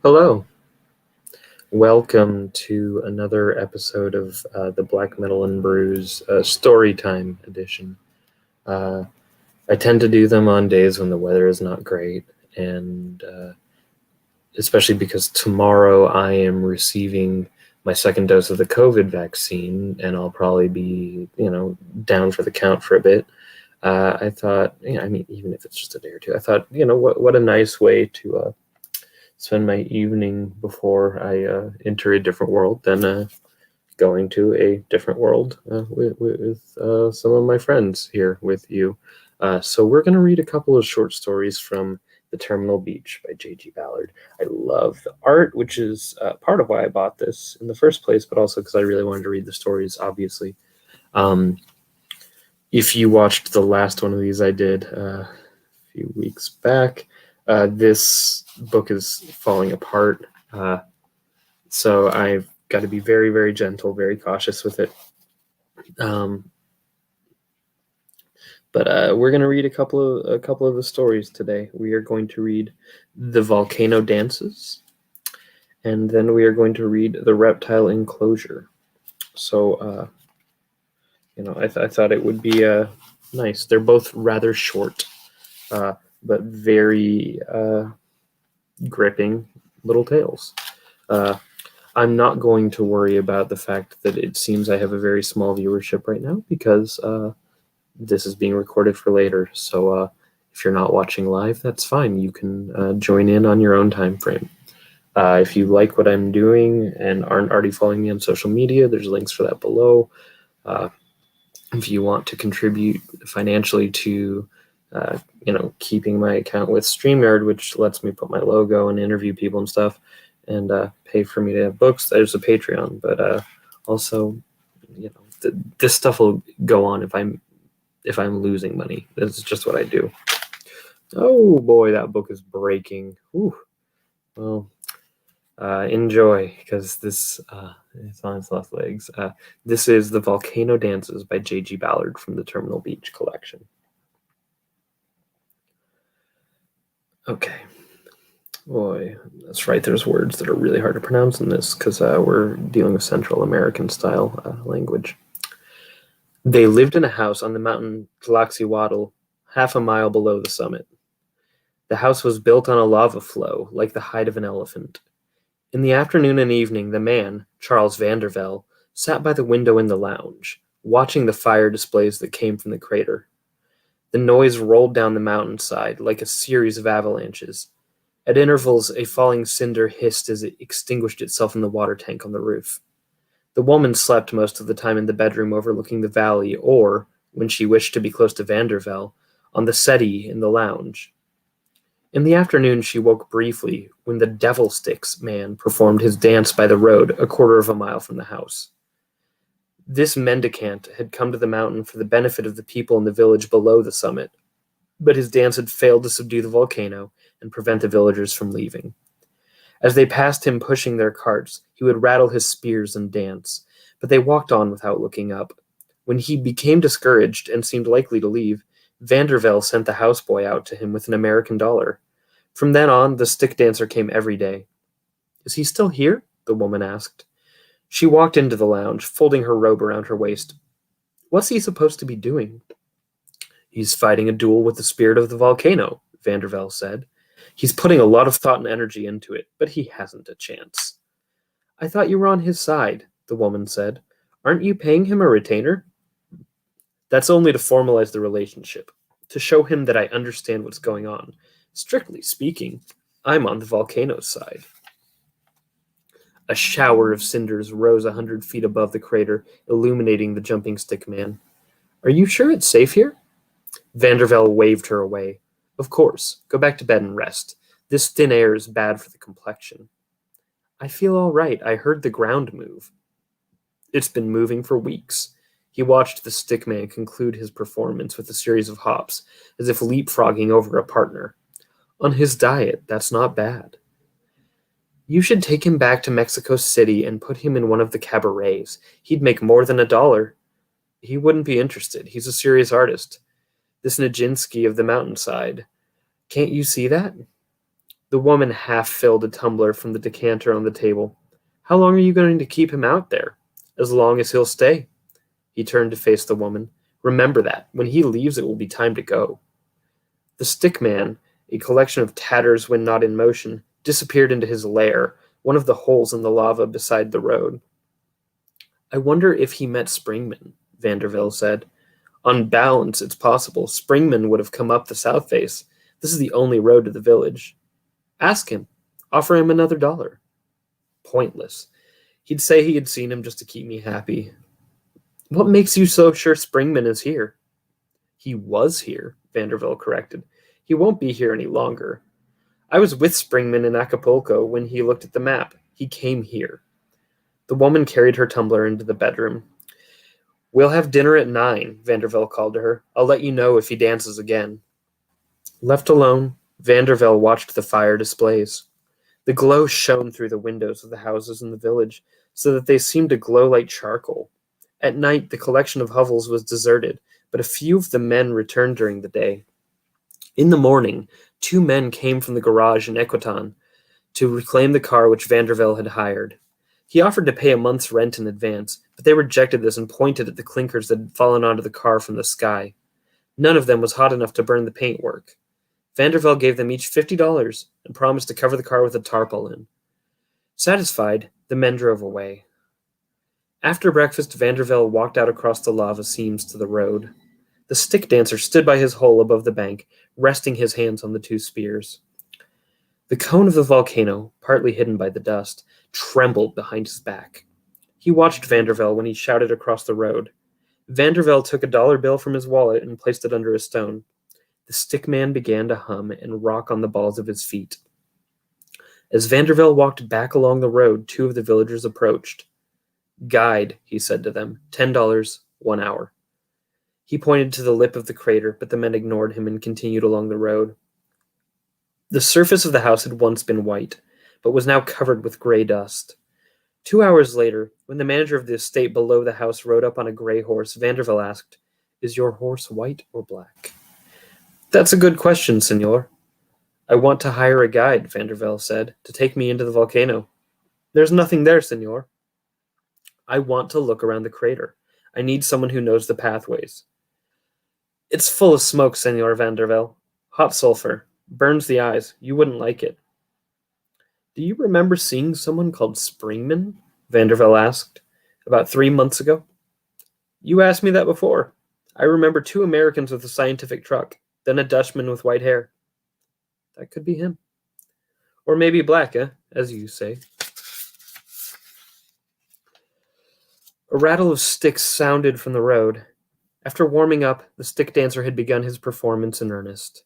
Hello, welcome to another episode of the Black Metal and Brews Storytime edition. I tend to do them on days when the weather is not great, and especially because tomorrow I am receiving my second dose of the COVID vaccine, and I'll probably be, down for the count for a bit. I thought, even if it's just a day or two, I thought, what a nice way to spend my evening before I enter a different world than going to a different world with some of my friends here with you. So we're going to read a couple of short stories from The Terminal Beach by JG Ballard. I love the art, which is part of why I bought this in the first place, but also because I really wanted to read the stories, obviously. If you watched the last one of these I did a few weeks back, this book is falling apart. So I've got to be very, very gentle, very cautious with it. But we're going to read a couple of the stories today. We are going to read The Volcano Dances, and then we are going to read The Reptile Enclosure. So, I thought it would be nice. They're both rather short, but very gripping little tales. I'm not going to worry about the fact that it seems I have a very small viewership right now because this is being recorded for later. So if you're not watching live, that's fine. You can join in on your own time frame. If you like what I'm doing and aren't already following me on social media, there's links for that below. If you want to contribute financially to keeping my account with StreamYard, which lets me put my logo and interview people and stuff, and pay for me to have books, there's a Patreon. But also, this stuff will go on if I'm losing money. That's just what I do. Oh boy, that book is breaking. Whew. Well, enjoy, because this it's on its last legs. This is The Volcano Dances by JG Ballard from the Terminal Beach collection. Okay. Boy, that's right. There's words that are really hard to pronounce in this because we're dealing with Central American style language. They lived in a house on the mountain Tlaxihuatl, half a mile below the summit. The house was built on a lava flow, like the hide of an elephant. In the afternoon and evening, the man, Charles Vandervelde, sat by the window in the lounge, watching the fire displays that came from the crater. The noise rolled down the mountainside like a series of avalanches. At intervals, a falling cinder hissed as it extinguished itself in the water tank on the roof. The woman slept most of the time in the bedroom overlooking the valley, or, when she wished to be close to Vandervelde, on the settee in the lounge. In the afternoon, she woke briefly when the devil sticks man performed his dance by the road a quarter of a mile from the house. This mendicant had come to the mountain for the benefit of the people in the village below the summit, but his dance had failed to subdue the volcano and prevent the villagers from leaving. As they passed him pushing their carts, he would rattle his spears and dance, but they walked on without looking up. When he became discouraged and seemed likely to leave, Vandervelde sent the houseboy out to him with an American dollar. From then on, the stick dancer came every day. "Is he still here?" the woman asked. She walked into the lounge, folding her robe around her waist. "What's he supposed to be doing?" "He's fighting a duel with the spirit of the volcano," Vandervelde said. "He's putting a lot of thought and energy into it, but he hasn't a chance." "I thought you were on his side," the woman said. "Aren't you paying him a retainer?" "That's only to formalize the relationship, to show him that I understand what's going on. Strictly speaking, I'm on the volcano's side." A shower of cinders rose 100 feet above the crater, illuminating the jumping stick man. "Are you sure it's safe here?" Vandervelde waved her away. "Of course. Go back to bed and rest. This thin air is bad for the complexion." "I feel all right. I heard the ground move." "It's been moving for weeks." He watched the stickman conclude his performance with a series of hops, as if leapfrogging over a partner. "On his diet, that's not bad." "You should take him back to Mexico City and put him in one of the cabarets. He'd make more than $1. "He wouldn't be interested. He's a serious artist. This Nijinsky of the mountainside. Can't you see that?" The woman half filled a tumbler from the decanter on the table. How long are you going to keep him out there? As long as he'll stay. He turned to face the woman. Remember that. When he leaves, it will be time to go. The stick man, a collection of tatters when not in motion, disappeared into his lair, one of the holes in the lava beside the road. I wonder if he met Springman, Vanderville said. On balance, it's possible. Springman would have come up the south face. This is the only road to the village. Ask him. Offer him another $1. Pointless. He'd say he had seen him just to keep me happy. What makes you so sure Springman is here? He was here, Vanderville corrected. He won't be here any longer. I was with Springman in Acapulco when he looked at the map. He came here. The woman carried her tumbler into the bedroom. We'll have dinner at 9, Vanderville called to her. I'll let you know if he dances again. Left alone, Vanderville watched the fire displays. The glow shone through the windows of the houses in the village, so that they seemed to glow like charcoal. At night, the collection of hovels was deserted, but a few of the men returned during the day. In the morning, 2 men came from the garage in Equitan to reclaim the car which Vanderville had hired. He offered to pay a month's rent in advance, but they rejected this and pointed at the clinkers that had fallen onto the car from the sky. None of them was hot enough to burn the paintwork. Vanderville gave them each $50 and promised to cover the car with a tarpaulin. Satisfied, the men drove away. After breakfast, Vanderville walked out across the lava seams to the road. The stick dancer stood by his hole above the bank, resting his hands on the 2 spears. The cone of the volcano, partly hidden by the dust, trembled behind his back. He watched Vanderville when he shouted across the road. Vanderville took a $1 bill from his wallet and placed it under a stone. The stick man began to hum and rock on the balls of his feet. As Vanderville walked back along the road, 2 of the villagers approached. Guide, he said to them, $10, 1 hour. He pointed to the lip of the crater, but the men ignored him and continued along the road. The surface of the house had once been white, but was now covered with gray dust. 2 hours later, when the manager of the estate below the house rode up on a gray horse, Vanderville asked, Is your horse white or black? That's a good question, senor. I want to hire a guide, Vanderville said, to take me into the volcano. There's nothing there, senor. I want to look around the crater. I need someone who knows the pathways. It's full of smoke, Senor Vanderville. Hot sulfur. Burns the eyes. You wouldn't like it. Do you remember seeing someone called Springman? Vanderville asked. About 3 months ago? You asked me that before. I remember 2 Americans with a scientific truck, then a Dutchman with white hair. That could be him. Or maybe black, as you say. A rattle of sticks sounded from the road. After warming up, the stick dancer had begun his performance in earnest.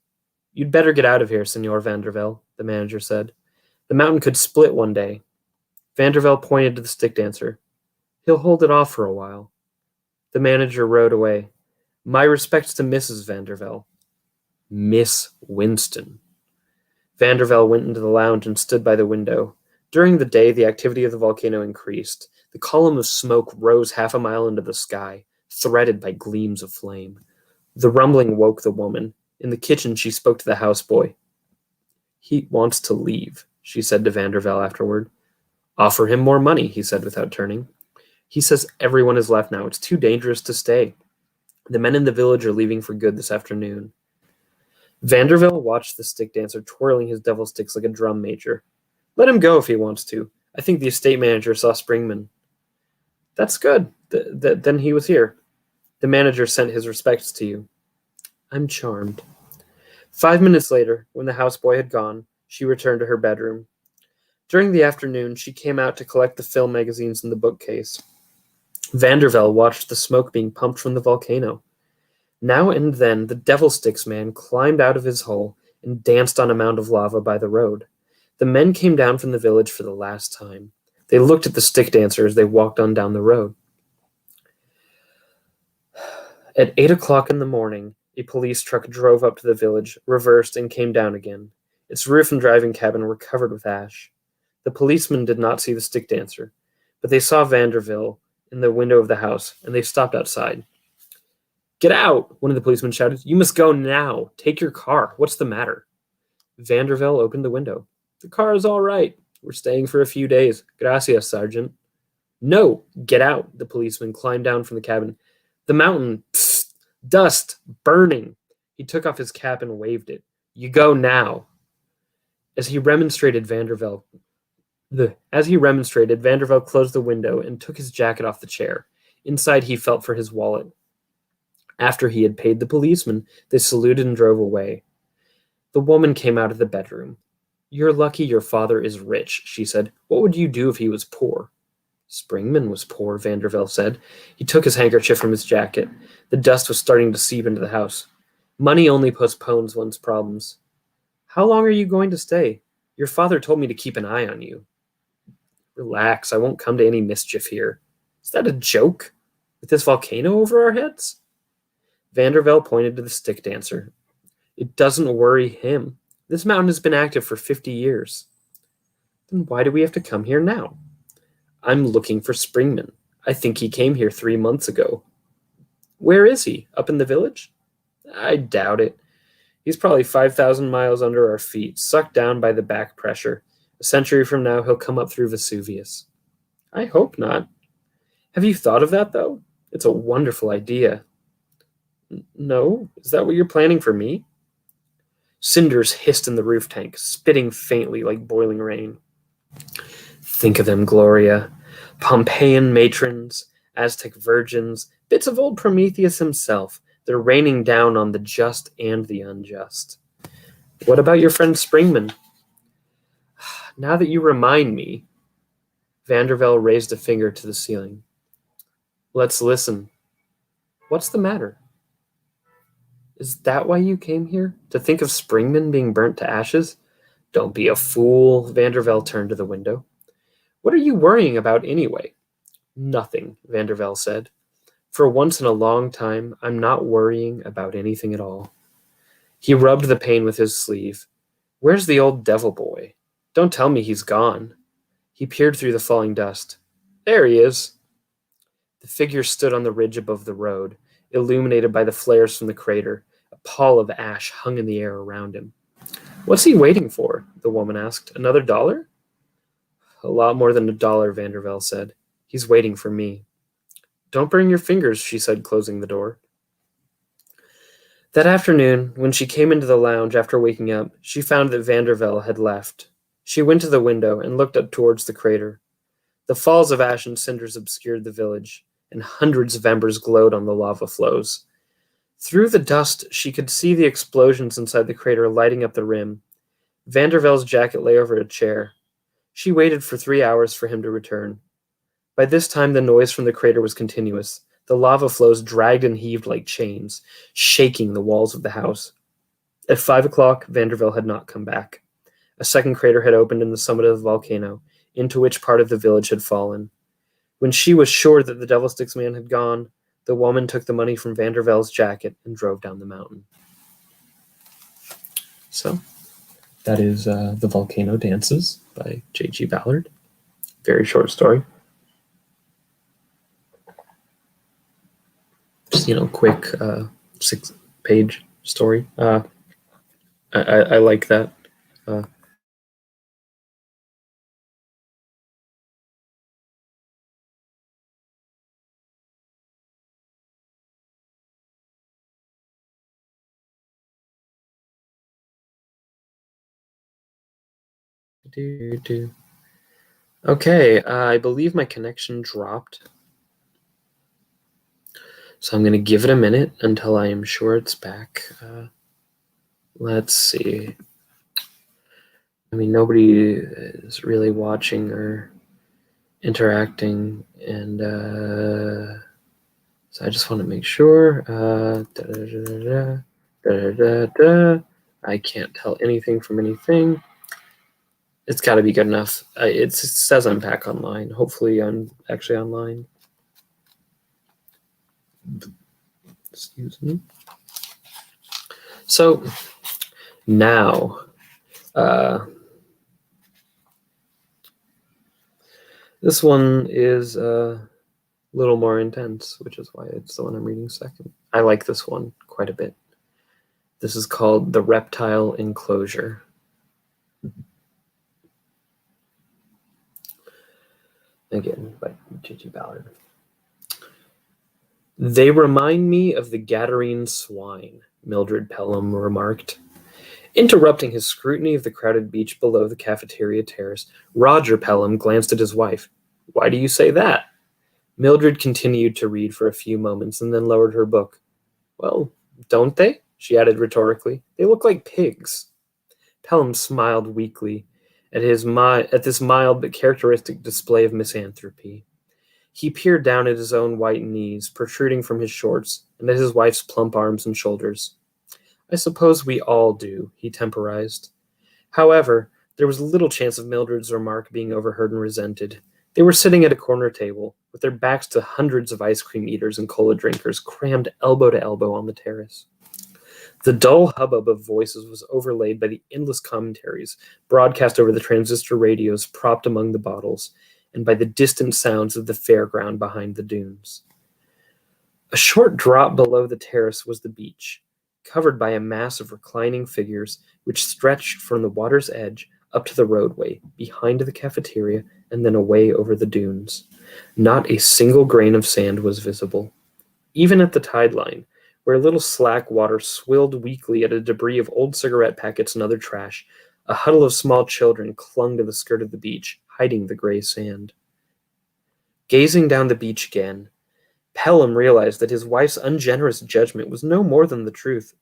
You'd better get out of here, Senor Vanderville, the manager said. The mountain could split one day. Vanderville pointed to the stick dancer. He'll hold it off for a while. The manager rode away. My respects to Mrs. Vanderville. Miss Winston. Vanderville went into the lounge and stood by the window. During the day, the activity of the volcano increased. The column of smoke rose 1/2 mile into the sky, threaded by gleams of flame. The rumbling woke the woman. In the kitchen, she spoke to the houseboy. He wants to leave, she said to Vanderville afterward. Offer him more money, he said without turning. He says everyone has left now. It's too dangerous to stay. The men in the village are leaving for good this afternoon. Vanderville watched the stick dancer twirling his devil sticks like a drum major. Let him go if he wants to. I think the estate manager saw Springman. That's good. Then he was here. The manager sent his respects to you. I'm charmed. 5 minutes later, when the houseboy had gone, she returned to her bedroom. During the afternoon, she came out to collect the film magazines in the bookcase. Vanderville watched the smoke being pumped from the volcano. Now and then, the devil sticks man climbed out of his hole and danced on a mound of lava by the road. The men came down from the village for the last time. They looked at the stick dancer as they walked on down the road. At 8 o'clock in the morning, a police truck drove up to the village, reversed, and came down again. Its roof and driving cabin were covered with ash. The policemen did not see the stick dancer, but they saw Vanderville in the window of the house, and they stopped outside. Get out, one of the policemen shouted. You must go now. Take your car. What's the matter? Vanderville opened the window. The car is all right. We're staying for a few days. Gracias, Sergeant. No, get out. The policeman climbed down from the cabin. The mountain. Psst, dust. Burning. He took off his cap and waved it. You go now. As he remonstrated, Vandervelde closed the window and took his jacket off the chair. Inside, he felt for his wallet. After he had paid the policeman, they saluted and drove away. The woman came out of the bedroom. You're lucky your father is rich, she said. What would you do if he was poor? Springman was poor, Vandervelde said. He took his handkerchief from his jacket. The dust was starting to seep into the house. Money only postpones one's problems. How long are you going to stay? Your father told me to keep an eye on you. Relax, I won't come to any mischief here. Is that a joke? With this volcano over our heads? Vandervelde pointed to the stick dancer. It doesn't worry him. This mountain has been active for 50 years. Then why do we have to come here now? I'm looking for Springman. I think he came here 3 months ago. Where is he? Up in the village? I doubt it. He's probably 5,000 miles under our feet, sucked down by the back pressure. A century from now, he'll come up through Vesuvius. I hope not. Have you thought of that, though? It's a wonderful idea. No? Is that what you're planning for me? Cinders hissed in the roof tank, spitting faintly like boiling rain. Think of them, Gloria. Pompeian matrons, Aztec virgins, bits of old Prometheus himself. They're raining down on the just and the unjust. What about your friend Springman? Now that you remind me, Vandervelde raised a finger to the ceiling. Let's listen. What's the matter? Is that why you came here? To think of Springman being burnt to ashes? Don't be a fool. Vandervelde turned to the window. What are you worrying about anyway? Nothing, Vandervelde said. For once in a long time, I'm not worrying about anything at all. He rubbed the pain with his sleeve. Where's the old devil boy? Don't tell me he's gone. He peered through the falling dust. There he is. The figure stood on the ridge above the road, illuminated by the flares from the crater. A pall of ash hung in the air around him. What's he waiting for? The woman asked. Another $1? A lot more than $1, Vandervelde said. He's waiting for me. Don't burn your fingers, she said, closing the door. That afternoon, when she came into the lounge after waking up, she found that Vandervelde had left. She went to the window and looked up towards the crater. The falls of ash and cinders obscured the village, and hundreds of embers glowed on the lava flows. Through the dust, she could see the explosions inside the crater lighting up the rim. Vandervelde's jacket lay over a chair. She waited for 3 hours for him to return. By this time, the noise from the crater was continuous. The lava flows dragged and heaved like chains, shaking the walls of the house. At 5 o'clock, Vandervelde had not come back. A second crater had opened in the summit of the volcano, into which part of the village had fallen. When she was sure that the Devilsticks man had gone, the woman took the money from Vandervelde's jacket and drove down the mountain. So, that is The Volcano Dances by JG Ballard. Very short story. Just, quick 6-page story. I like that. Okay, I believe my connection dropped. So I'm going to give it a minute until I am sure it's back. Let's see. I mean, nobody is really watching or interacting, and so I just want to make sure. I can't tell anything from anything. It's got to be good enough. It says I'm back online. Hopefully I'm actually online. Excuse me. So now, this one is a little more intense, which is why it's the one I'm reading second. I like this one quite a bit. This is called The Reptile Enclosure. Again, by JG Ballard. They remind me of the Gadarene swine, Mildred Pelham remarked. Interrupting his scrutiny of the crowded beach below the cafeteria terrace, Roger Pelham glanced at his wife. Why do you say that? Mildred continued to read for a few moments and then lowered her book. Well, don't they? She added rhetorically. They look like pigs. Pelham smiled weakly at this mild but characteristic display of misanthropy. He peered down at his own white knees, protruding from his shorts, and at his wife's plump arms and shoulders. I suppose we all do, he temporized. However, there was little chance of Mildred's remark being overheard and resented. They were sitting at a corner table, with their backs to hundreds of ice cream eaters and cola drinkers crammed elbow to elbow on the terrace. The dull hubbub of voices was overlaid by the endless commentaries broadcast over the transistor radios propped among the bottles, and by the distant sounds of the fairground behind the dunes. A short drop below the terrace was the beach, covered by a mass of reclining figures which stretched from the water's edge up to the roadway, behind the cafeteria, and then away over the dunes. Not a single grain of sand was visible. Even at the tide line, where a little slack water swilled weakly at a debris of old cigarette packets and other trash, a huddle of small children clung to the skirt of the beach, hiding the gray sand. Gazing down the beach again, Pelham realized that his wife's ungenerous judgment was no more than the truth.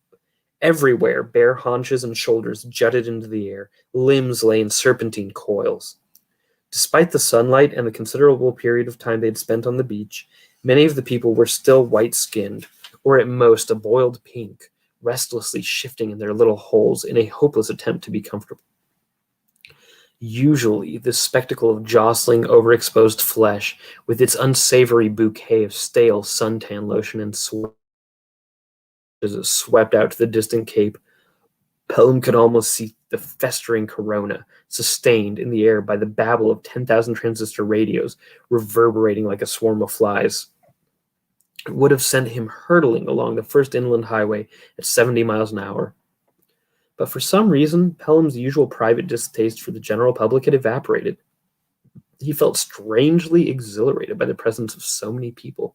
Everywhere, bare haunches and shoulders jutted into the air, limbs lay in serpentine coils. Despite the sunlight and the considerable period of time they had spent on the beach, many of the people were still white-skinned, or at most a boiled pink, restlessly shifting in their little holes in a hopeless attempt to be comfortable. Usually, this spectacle of jostling, overexposed flesh, with its unsavory bouquet of stale suntan lotion and sweat as it swept out to the distant cape, Pelham could almost see the festering corona, sustained in the air by the babble of 10,000 transistor radios, reverberating like a swarm of flies. It would have sent him hurtling along the first inland highway at 70 miles an hour. But for some reason, Pelham's usual private distaste for the general public had evaporated. He felt strangely exhilarated by the presence of so many people.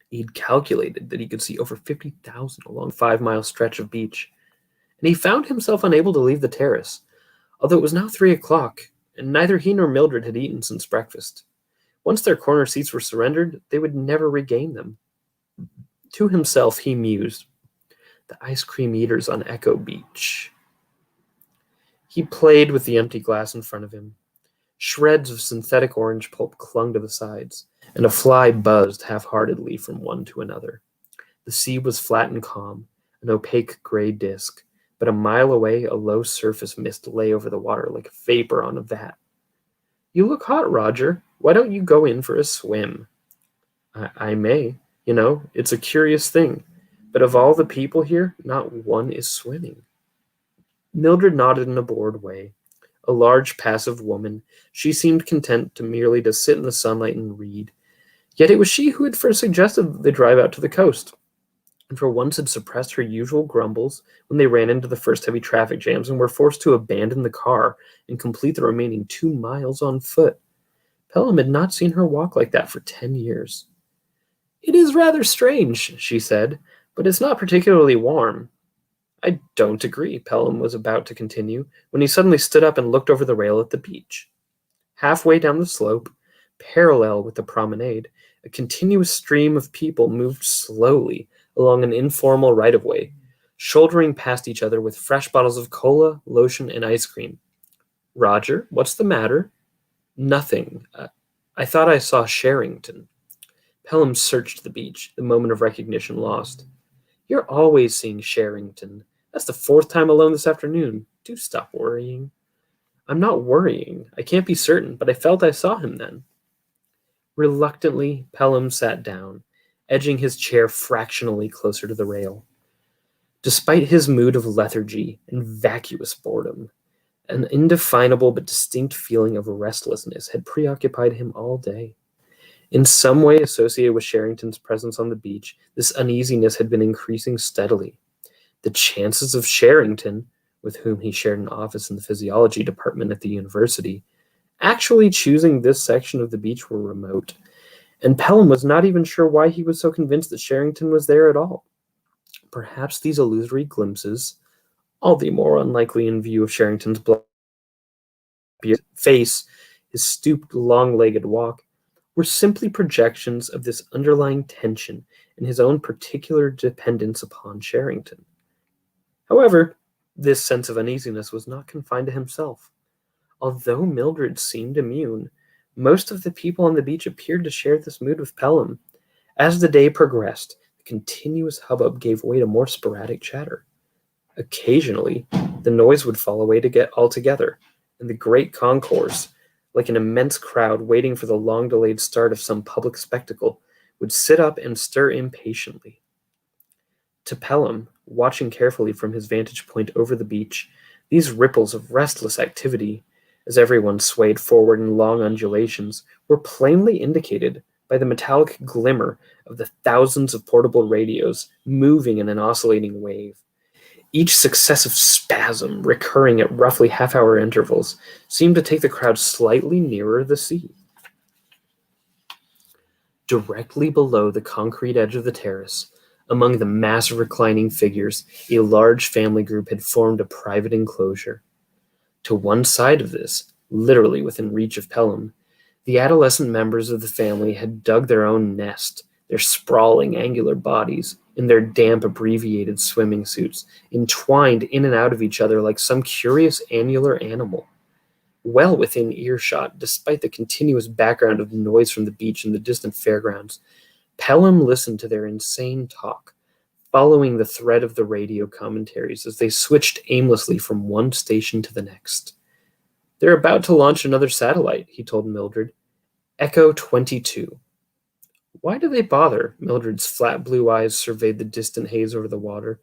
He'd calculated that he could see over 50,000 along a 5-mile stretch of beach, and he found himself unable to leave the terrace, although it was now 3 o'clock, and neither he nor Mildred had eaten since breakfast. Once their corner seats were surrendered, they would never regain them. To himself, he mused, the ice cream eaters on Echo Beach. He played with the empty glass in front of him. Shreds of synthetic orange pulp clung to the sides, and a fly buzzed half-heartedly from one to another. The sea was flat and calm, an opaque gray disk, but a mile away a low surface mist lay over the water like vapor on a vat. You look hot, Roger. Why don't you go in for a swim? I may. You know, it's a curious thing. But of all the people here, not one is swimming. Mildred nodded in a bored way. A large, passive woman, she seemed content merely to sit in the sunlight and read. Yet it was she who had first suggested that they drive out to the coast, and for once had suppressed her usual grumbles when they ran into the first heavy traffic jams and were forced to abandon the car and complete the remaining 2 miles on foot. Pelham had not seen her walk like that for 10 years. It is rather strange, she said, but it's not particularly warm. I don't agree, Pelham was about to continue, when he suddenly stood up and looked over the rail at the beach. Halfway down the slope, parallel with the promenade, a continuous stream of people moved slowly along an informal right-of-way, shouldering past each other with fresh bottles of cola, lotion, and ice cream. Roger, what's the matter? Nothing. I thought I saw Sherrington. Pelham searched the beach, the moment of recognition lost. You're always seeing Sherrington. That's the 4th time alone this afternoon. Do stop worrying. I'm not worrying. I can't be certain, but I felt I saw him then. Reluctantly, Pelham sat down, edging his chair fractionally closer to the rail. Despite his mood of lethargy and vacuous boredom, an indefinable but distinct feeling of restlessness had preoccupied him all day. In some way associated with Sherrington's presence on the beach, this uneasiness had been increasing steadily. The chances of Sherrington, with whom he shared an office in the physiology department at the university, actually choosing this section of the beach were remote, and Pelham was not even sure why he was so convinced that Sherrington was there at all. Perhaps these illusory glimpses, all the more unlikely in view of Sherrington's black face, his stooped, long-legged walk, were simply projections of this underlying tension and his own particular dependence upon Sherrington. However, this sense of uneasiness was not confined to himself. Although Mildred seemed immune, most of the people on the beach appeared to share this mood with Pelham. As the day progressed, the continuous hubbub gave way to more sporadic chatter. Occasionally, the noise would fall away altogether, and the great concourse, like an immense crowd waiting for the long-delayed start of some public spectacle, would sit up and stir impatiently. To Pelham, watching carefully from his vantage point over the beach, these ripples of restless activity, as everyone swayed forward in long undulations, were plainly indicated by the metallic glimmer of the thousands of portable radios moving in an oscillating wave. Each successive spasm, recurring at roughly half-hour intervals, seemed to take the crowd slightly nearer the sea. Directly below the concrete edge of the terrace, among the massive reclining figures, a large family group had formed a private enclosure. To one side of this, literally within reach of Pelham, the adolescent members of the family had dug their own nest, their sprawling angular bodies, in their damp abbreviated swimming suits, entwined in and out of each other like some curious annular animal. Well within earshot, despite the continuous background of noise from the beach and the distant fairgrounds, Pelham listened to their insane talk, following the thread of the radio commentaries as they switched aimlessly from one station to the next. "They're about to launch another satellite," he told Mildred. "Echo 22. "Why do they bother?" Mildred's flat blue eyes surveyed the distant haze over the water.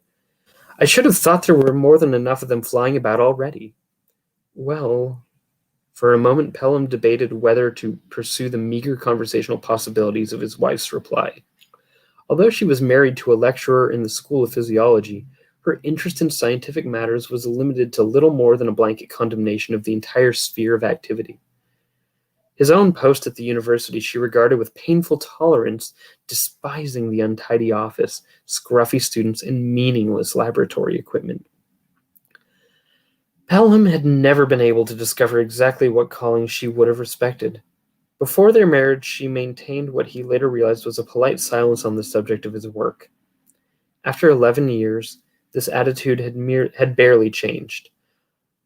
"I should have thought there were more than enough of them flying about already." "Well..." For a moment Pelham debated whether to pursue the meager conversational possibilities of his wife's reply. Although she was married to a lecturer in the School of Physiology, her interest in scientific matters was limited to little more than a blanket condemnation of the entire sphere of activity. His own post at the university she regarded with painful tolerance, despising the untidy office, scruffy students, and meaningless laboratory equipment. Pelham had never been able to discover exactly what calling she would have respected. Before their marriage, she maintained what he later realized was a polite silence on the subject of his work. After 11 years, this attitude had barely changed,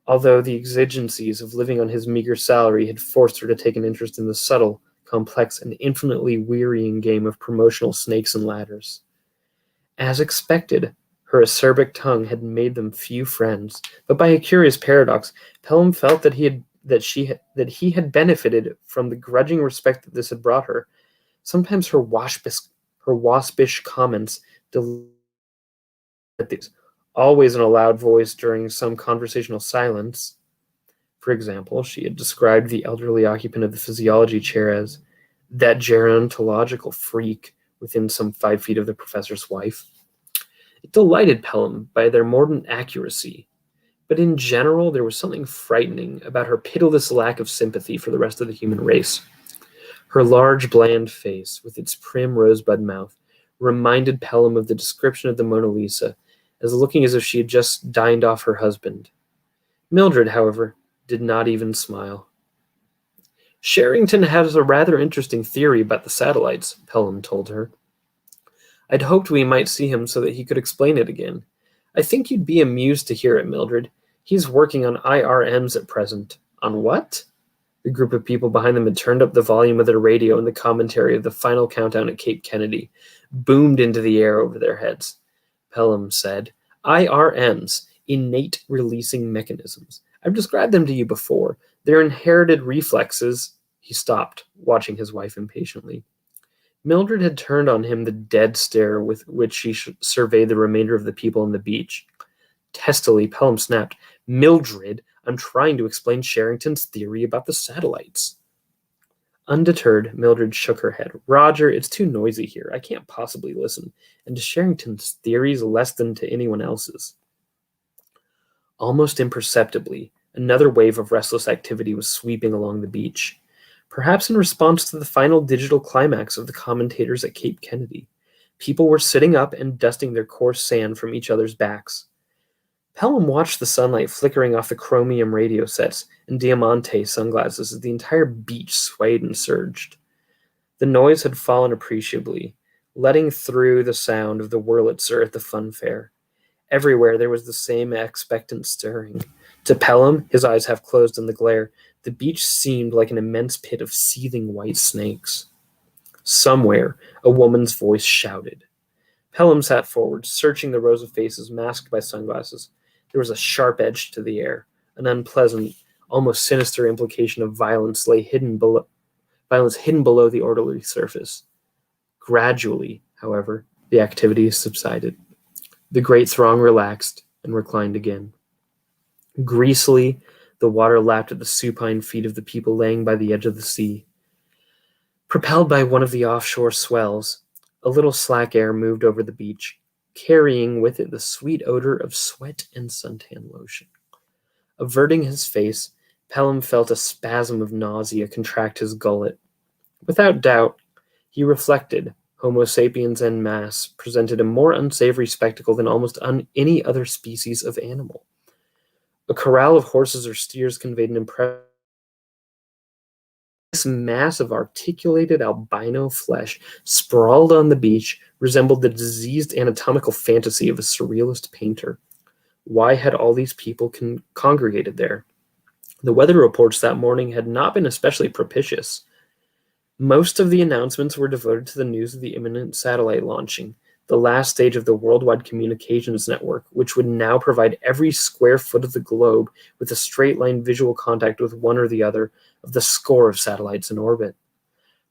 although the exigencies of living on his meager salary had forced her to take an interest in the subtle, complex, and infinitely wearying game of promotional snakes and ladders. As expected, her acerbic tongue had made them few friends, but by a curious paradox, Pelham felt that he had benefited from the grudging respect that this had brought her. Sometimes her waspish comments always in a loud voice during some conversational silence. For example, she had described the elderly occupant of the physiology chair as that gerontological freak within some 5 feet of the professor's wife. It delighted Pelham by their mordant accuracy, but in general there was something frightening about her pitiless lack of sympathy for the rest of the human race. Her large, bland face, with its prim rosebud mouth, reminded Pelham of the description of the Mona Lisa, as looking as if she had just dined off her husband. Mildred, however, did not even smile. "Sherrington has a rather interesting theory about the satellites," Pelham told her. "I'd hoped we might see him so that he could explain it again. I think you'd be amused to hear it, Mildred. He's working on IRMs at present." "On what?" The group of people behind them had turned up the volume of their radio, and the commentary of the final countdown at Cape Kennedy boomed into the air over their heads. Pelham said, "IRMs, innate releasing mechanisms. I've described them to you before. They're inherited reflexes." He stopped, watching his wife impatiently. Mildred had turned on him the dead stare with which she surveyed the remainder of the people on the beach. Testily, Pelham snapped, "Mildred, I'm trying to explain Sherrington's theory about the satellites." Undeterred, Mildred shook her head. "Roger, it's too noisy here. I can't possibly listen. And to Sherrington's theories less than to anyone else's." Almost imperceptibly, Another wave of restless activity was sweeping along the beach, perhaps in response to the final digital climax of the commentators at Cape Kennedy. People were sitting up and dusting their coarse sand from each other's backs. Pelham watched the sunlight flickering off the chromium radio sets and diamante sunglasses as the entire beach swayed and surged. The noise had fallen appreciably, letting through the sound of the Wurlitzer at the fun fair. Everywhere there was the same expectant stirring. To Pelham, his eyes half closed in the glare, the beach seemed like an immense pit of seething white snakes. Somewhere, a woman's voice shouted. Pelham sat forward, searching the rows of faces masked by sunglasses. There was a sharp edge to the air, an unpleasant, almost sinister implication of violence hidden below the orderly surface. Gradually, however, the activity subsided. The great throng relaxed and reclined again. Greasily, the water lapped at the supine feet of the people laying by the edge of the sea. Propelled by one of the offshore swells, a little slack air moved over the beach, carrying with it the sweet odor of sweat and suntan lotion. Averting his face, Pelham felt a spasm of nausea contract his gullet. Without doubt, he reflected, Homo sapiens en masse presented a more unsavory spectacle than almost any other species of animal. A corral of horses or steers conveyed an impression. This mass of articulated albino flesh sprawled on the beach resembled the diseased anatomical fantasy of a surrealist painter. Why had all these people congregated there? The weather reports that morning had not been especially propitious. Most of the announcements were devoted to the news of the imminent satellite launching, the last stage of the worldwide communications network, which would now provide every square foot of the globe with a straight-line visual contact with one or the other of the score of satellites in orbit.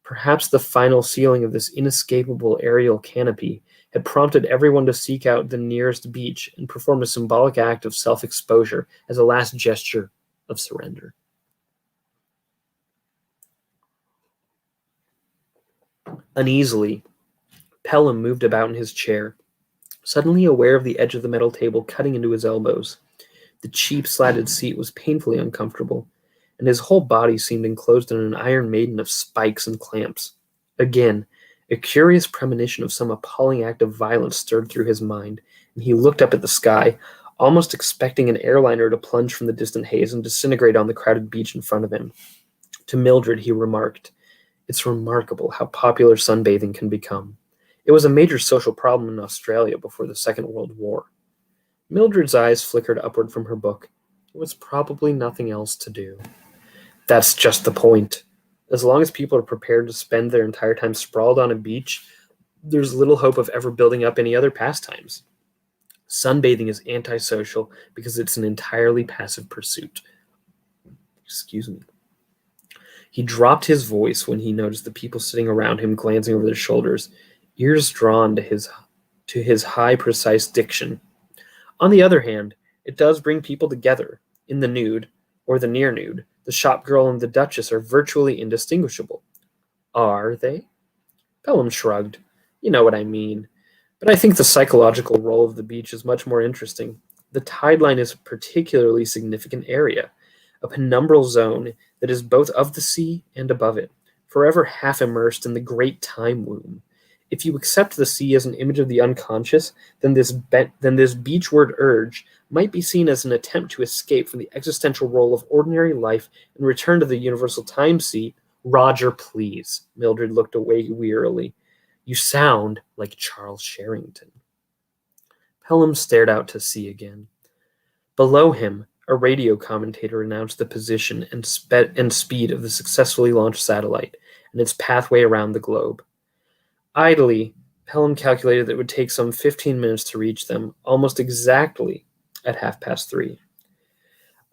Perhaps the final sealing of this inescapable aerial canopy had prompted everyone to seek out the nearest beach and perform a symbolic act of self-exposure as a last gesture of surrender. Uneasily, Pelham moved about in his chair, suddenly aware of the edge of the metal table cutting into his elbows. The cheap slatted seat was painfully uncomfortable, and his whole body seemed enclosed in an iron maiden of spikes and clamps. Again, a curious premonition of some appalling act of violence stirred through his mind, and he looked up at the sky, almost expecting an airliner to plunge from the distant haze and disintegrate on the crowded beach in front of him. To Mildred, he remarked, "It's remarkable how popular sunbathing can become. It was a major social problem in Australia before the Second World War." Mildred's eyes flickered upward from her book. There was probably nothing else to do. That's just the point. As long as people are prepared to spend their entire time sprawled on a beach, there's little hope of ever building up any other pastimes. Sunbathing is antisocial because it's an entirely passive pursuit. Excuse me. He dropped his voice when he noticed the people sitting around him glancing over their shoulders, ears drawn to his high, precise diction. On the other hand, it does bring people together. In the nude, or the near nude, the shop girl and the Duchess are virtually indistinguishable. Are they? Pelham shrugged. You know what I mean. But I think the psychological role of the beach is much more interesting. The tide line is a particularly significant area, a penumbral zone that is both of the sea and above it, forever half immersed in the great time womb. If you accept the sea as an image of the unconscious, then this beachward urge might be seen as an attempt to escape from the existential role of ordinary life and return to the universal time sea. Roger, please. Mildred looked away wearily. You sound like Charles Sherrington. Pelham stared out to sea again. Below him, a radio commentator announced the position and speed of the successfully launched satellite and its pathway around the globe. Idly, Pelham calculated that it would take some 15 minutes to reach them, almost exactly at 3:30.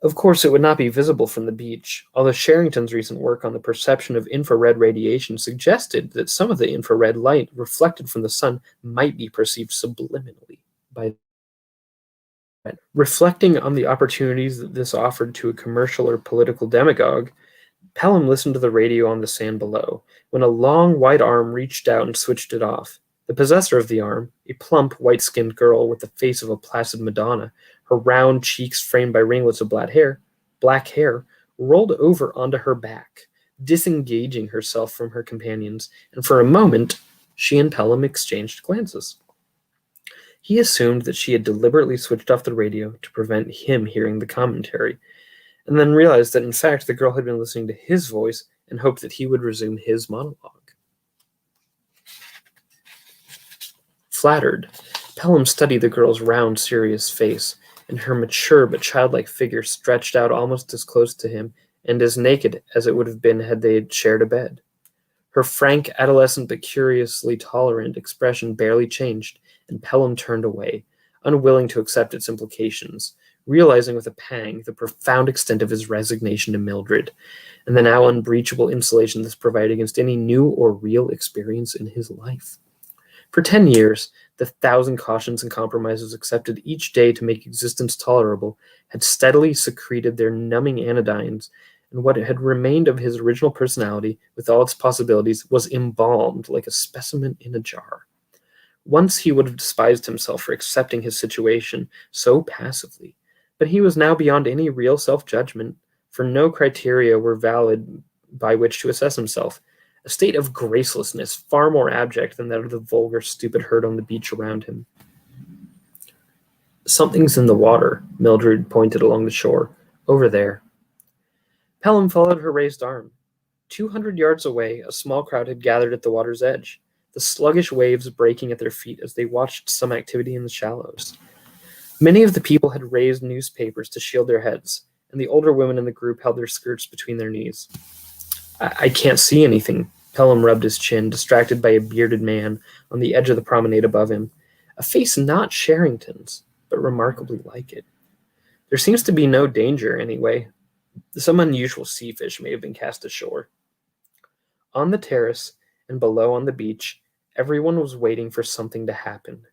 Of course, it would not be visible from the beach, although Sherrington's recent work on the perception of infrared radiation suggested that some of the infrared light reflected from the sun might be perceived subliminally by reflecting on the opportunities that this offered to a commercial or political demagogue. Pelham listened to the radio on the sand below, when a long white arm reached out and switched it off. The possessor of the arm, a plump, white-skinned girl with the face of a placid Madonna, her round cheeks framed by ringlets of black hair, black hair, rolled over onto her back, disengaging herself from her companions, and for a moment she and Pelham exchanged glances. He assumed that she had deliberately switched off the radio to prevent him hearing the commentary, and then realized that in fact the girl had been listening to his voice and hoped that he would resume his monologue. Flattered, Pelham studied the girl's round, serious face, and her mature but childlike figure stretched out almost as close to him and as naked as it would have been had they shared a bed. Her frank, adolescent but curiously tolerant expression barely changed, and Pelham turned away, unwilling to accept its implications, realizing with a pang the profound extent of his resignation to Mildred, and the now unbreachable insulation this provided against any new or real experience in his life. For 10 years, the 1,000 cautions and compromises accepted each day to make existence tolerable had steadily secreted their numbing anodynes, and what had remained of his original personality, with all its possibilities, was embalmed like a specimen in a jar. Once he would have despised himself for accepting his situation so passively, but he was now beyond any real self-judgment, for no criteria were valid by which to assess himself, a state of gracelessness far more abject than that of the vulgar, stupid herd on the beach around him. "Something's in the water," Mildred pointed along the shore. "Over there." Pelham followed her raised arm. 200 yards away, a small crowd had gathered at the water's edge, the sluggish waves breaking at their feet as they watched some activity in the shallows. Many of the people had raised newspapers to shield their heads, and the older women in the group held their skirts between their knees. I can't see anything." Pelham rubbed his chin, distracted by a bearded man on the edge of the promenade above him, a face not Sherrington's, but remarkably like it. "There seems to be no danger, anyway. Some unusual sea fish may have been cast ashore." On the terrace and below on the beach, everyone was waiting for something to happen,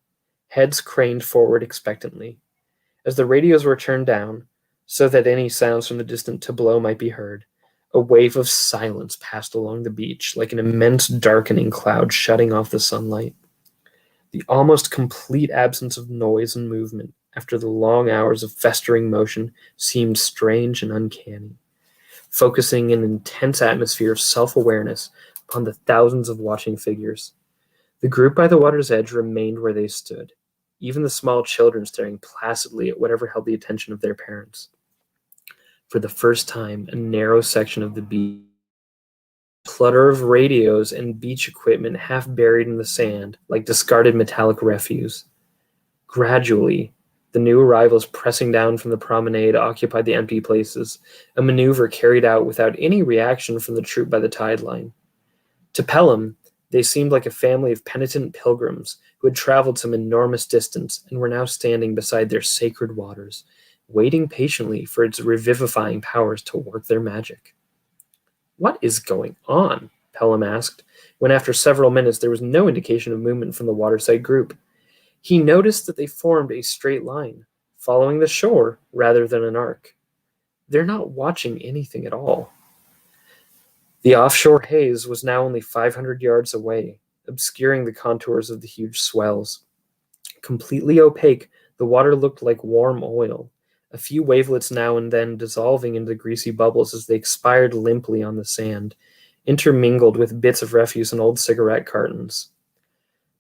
heads craned forward expectantly. As the radios were turned down, so that any sounds from the distant tableau might be heard, a wave of silence passed along the beach, like an immense darkening cloud shutting off the sunlight. The almost complete absence of noise and movement after the long hours of festering motion seemed strange and uncanny, focusing an intense atmosphere of self-awareness upon the thousands of watching figures. The group by the water's edge remained where they stood, even the small children staring placidly at whatever held the attention of their parents. For the first time, a narrow section of the beach, a clutter of radios and beach equipment half buried in the sand, like discarded metallic refuse. Gradually, the new arrivals pressing down from the promenade occupied the empty places, a maneuver carried out without any reaction from the troop by the tide line. To Pelham, they seemed like a family of penitent pilgrims who had traveled some enormous distance and were now standing beside their sacred waters, waiting patiently for its revivifying powers to work their magic. "What is going on?" Pelham asked, when after several minutes there was no indication of movement from the waterside group. He noticed that they formed a straight line, following the shore rather than an arc. "They're not watching anything at all." The offshore haze was now only 500 yards away, obscuring the contours of the huge swells. Completely opaque, the water looked like warm oil, a few wavelets now and then dissolving into greasy bubbles as they expired limply on the sand, intermingled with bits of refuse and old cigarette cartons.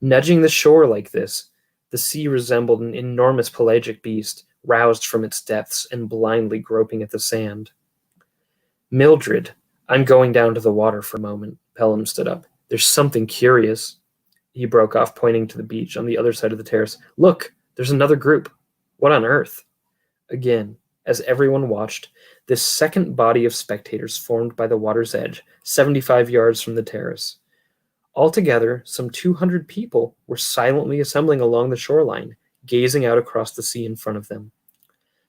Nudging the shore like this, the sea resembled an enormous pelagic beast, roused from its depths and blindly groping at the sand. "Mildred, I'm going down to the water for a moment." Pelham stood up. "There's something curious." He broke off, pointing to the beach on the other side of the terrace. "Look, there's another group. What on earth?" Again, as everyone watched, this second body of spectators formed by the water's edge, 75 yards from the terrace. Altogether, some 200 people were silently assembling along the shoreline, gazing out across the sea in front of them.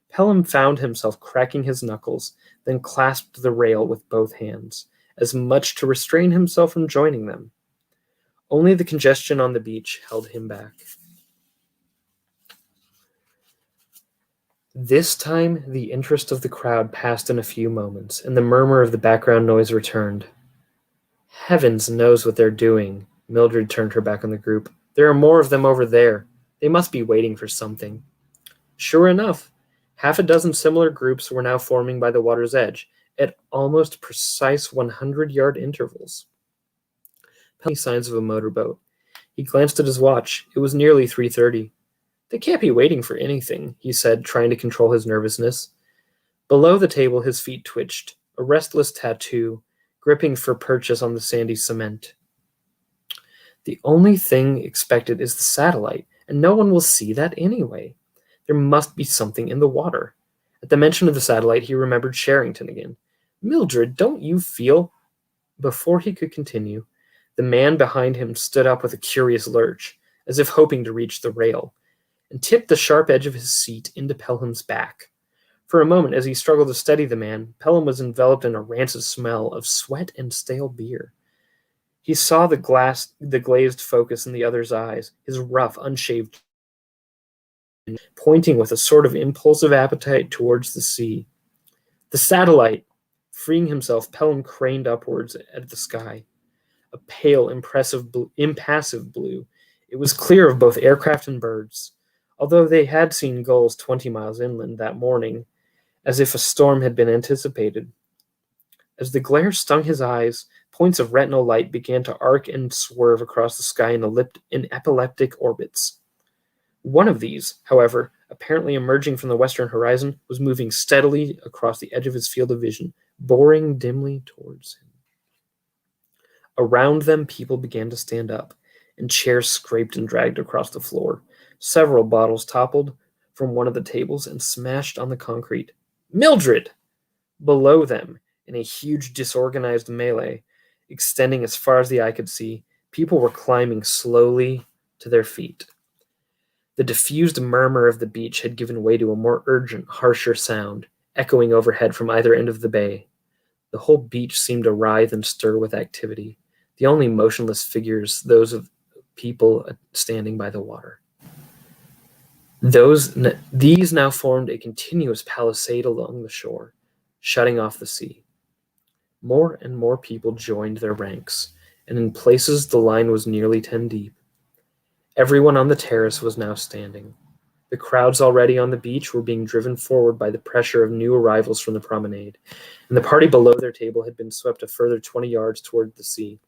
Pelham found himself cracking his knuckles, then clasped the rail with both hands, as much to restrain himself from joining them. Only the congestion on the beach held him back. This time, the interest of the crowd passed in a few moments, and the murmur of the background noise returned. "Heavens knows what they're doing." Mildred turned her back on the group. "There are more of them over there. They must be waiting for something." Sure enough, Half a dozen similar groups were now forming by the water's edge, at almost precise 100-yard intervals. Any signs of a motorboat. He glanced at his watch. It was nearly 3:30. They can't be waiting for anything, he said, trying to control his nervousness. Below the table, his feet twitched, a restless tattoo, gripping for purchase on the sandy cement. The only thing expected is the satellite, and no one will see that anyway. There must be something in the water. At the mention of the satellite, he remembered Sherrington again. Mildred, don't you feel... Before he could continue, the man behind him stood up with a curious lurch, as if hoping to reach the rail, and tipped the sharp edge of his seat into Pelham's back. For a moment, as he struggled to steady the man, Pelham was enveloped in a rancid smell of sweat and stale beer. He saw the glazed focus in the other's eyes, his rough, unshaved, pointing with a sort of impulsive appetite towards the sea. The satellite! Freeing himself, Pelham craned upwards at the sky. A pale, impassive blue. It was clear of both aircraft and birds, although they had seen gulls 20 miles inland that morning, as if a storm had been anticipated. As the glare stung his eyes, points of retinal light began to arc and swerve across the sky in epileptic orbits. One of these, however, apparently emerging from the western horizon, was moving steadily across the edge of his field of vision, boring dimly towards him. Around them, people began to stand up, and chairs scraped and dragged across the floor. Several bottles toppled from one of the tables and smashed on the concrete. Mildred! Below them, in a huge disorganized melee, extending as far as the eye could see, people were climbing slowly to their feet. The diffused murmur of the beach had given way to a more urgent, harsher sound, echoing overhead from either end of the bay. The whole beach seemed to writhe and stir with activity, the only motionless figures those of people standing by the water. These now formed a continuous palisade along the shore, shutting off the sea. More and more people joined their ranks, and in places the line was nearly 10 deep. Everyone on the terrace was now standing. The crowds already on the beach were being driven forward by the pressure of new arrivals from the promenade, and the party below their table had been swept a further 20 yards toward the sea.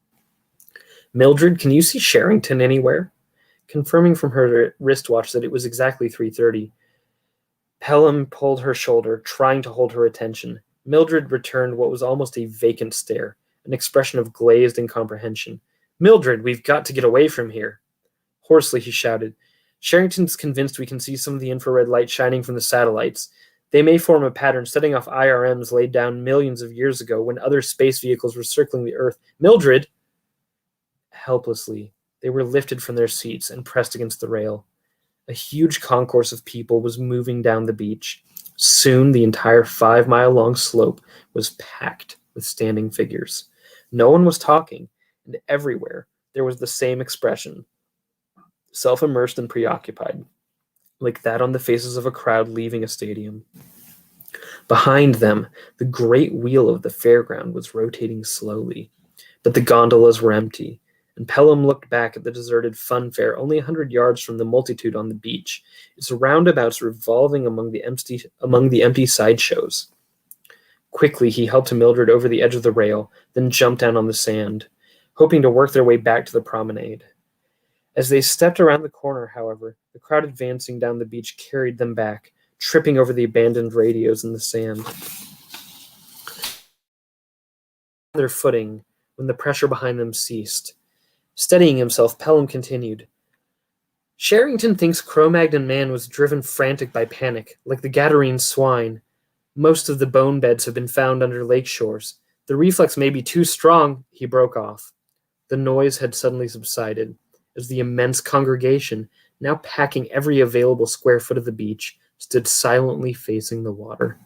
Mildred, can you see Sherrington anywhere? Confirming from her wristwatch that it was exactly 3:30, Pelham pulled her shoulder, trying to hold her attention. Mildred returned what was almost a vacant stare, an expression of glazed incomprehension. Mildred, we've got to get away from here. Hoarsely, he shouted. Sherrington's convinced we can see some of the infrared light shining from the satellites. They may form a pattern setting off IRMs laid down millions of years ago when other space vehicles were circling the Earth. Mildred! Helplessly, they were lifted from their seats and pressed against the rail. A huge concourse of people was moving down the beach. Soon the entire 5-mile-long slope was packed with standing figures. No one was talking, and everywhere there was the same expression, self-immersed and preoccupied, like that on the faces of a crowd leaving a stadium. Behind them, the great wheel of the fairground was rotating slowly, but the gondolas were empty, and Pelham looked back at the deserted fun fair only 100 yards from the multitude on the beach, its roundabouts revolving among the empty sideshows. Quickly, he helped Mildred over the edge of the rail, then jumped down on the sand, hoping to work their way back to the promenade. As they stepped around the corner, however, the crowd advancing down the beach carried them back, tripping over the abandoned radios in the sand. Their footing when the pressure behind them ceased. Steadying himself, Pelham continued. Sherrington thinks Cro-Magnon man was driven frantic by panic, like the Gadarene swine. Most of the bone beds have been found under lake shores. The reflex may be too strong, he broke off. The noise had suddenly subsided, as the immense congregation, now packing every available square foot of the beach, stood silently facing the water.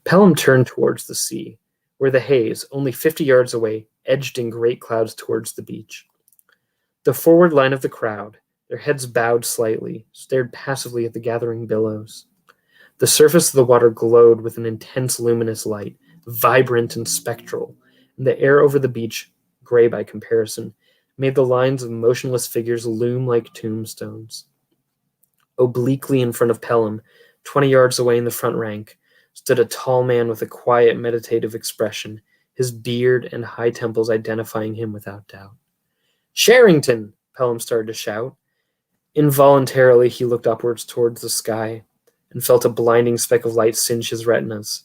Pelham turned towards the sea, where the haze, only 50 yards away, edged in great clouds towards the beach. The forward line of the crowd, their heads bowed slightly, stared passively at the gathering billows. The surface of the water glowed with an intense luminous light, vibrant and spectral, and the air over the beach, gray by comparison, made the lines of motionless figures loom like tombstones. Obliquely in front of Pelham, 20 yards away in the front rank stood a tall man with a quiet, meditative expression, his beard and high temples identifying him without doubt. "Sherrington!" Pelham started to shout. Involuntarily, he looked upwards towards the sky and felt a blinding speck of light singe his retinas.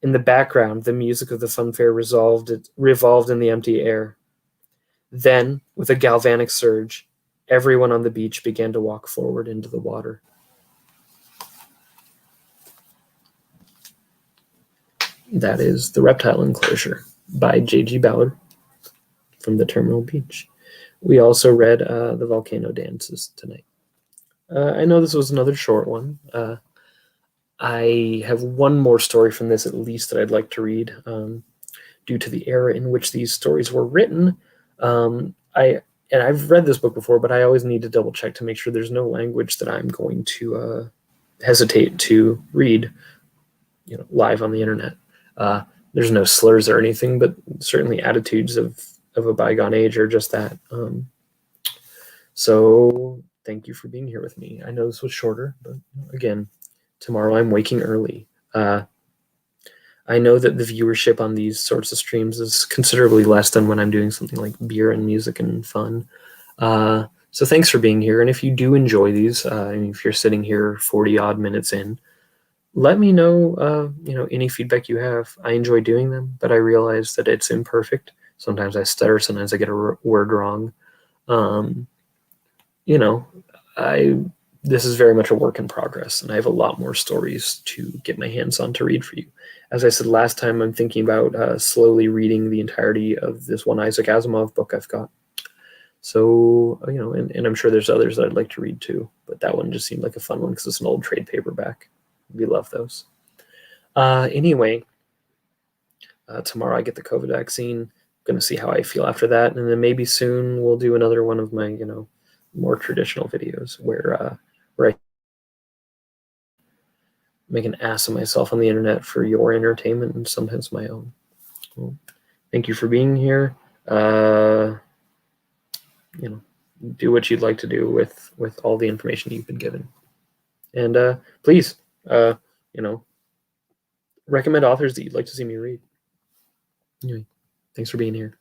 In the background, the music of the funfair revolved in the empty air. Then, with a galvanic surge, everyone on the beach began to walk forward into the water. That is The Reptile Enclosure by JG Ballard from the Terminal Beach. We also read The Volcano Dances tonight. I know this was another short one. I have one more story from this at least that I'd like to read. Due to the era in which these stories were written, I've read this book before, but I always need to double check to make sure there's no language that I'm going to hesitate to read, live on the internet. There's no slurs or anything, but certainly attitudes of a bygone age are just that. So thank you for being here with me. I know this was shorter, but again, tomorrow I'm waking early. I know that the viewership on these sorts of streams is considerably less than when I'm doing something like beer and music and fun. So thanks for being here. And if you do enjoy these, if you're sitting here 40 odd minutes in, let me know, any feedback you have. I enjoy doing them, but I realize that it's imperfect. Sometimes I stutter, sometimes I get a word wrong. This is very much a work in progress, and I have a lot more stories to get my hands on to read for you. As I said last time, I'm thinking about slowly reading the entirety of this one Isaac Asimov book I've got. So, and I'm sure there's others that I'd like to read too, but that one just seemed like a fun one because it's an old trade paperback. We love those. Anyway, tomorrow I get the COVID vaccine. I'm going to see how I feel after that, and then maybe soon we'll do another one of my, more traditional videos where I make an ass of myself on the internet for your entertainment and sometimes my own. Well, thank you for being here. Do what you'd like to do with all the information you've been given. And please, recommend authors that you'd like to see me read. Anyway, thanks for being here.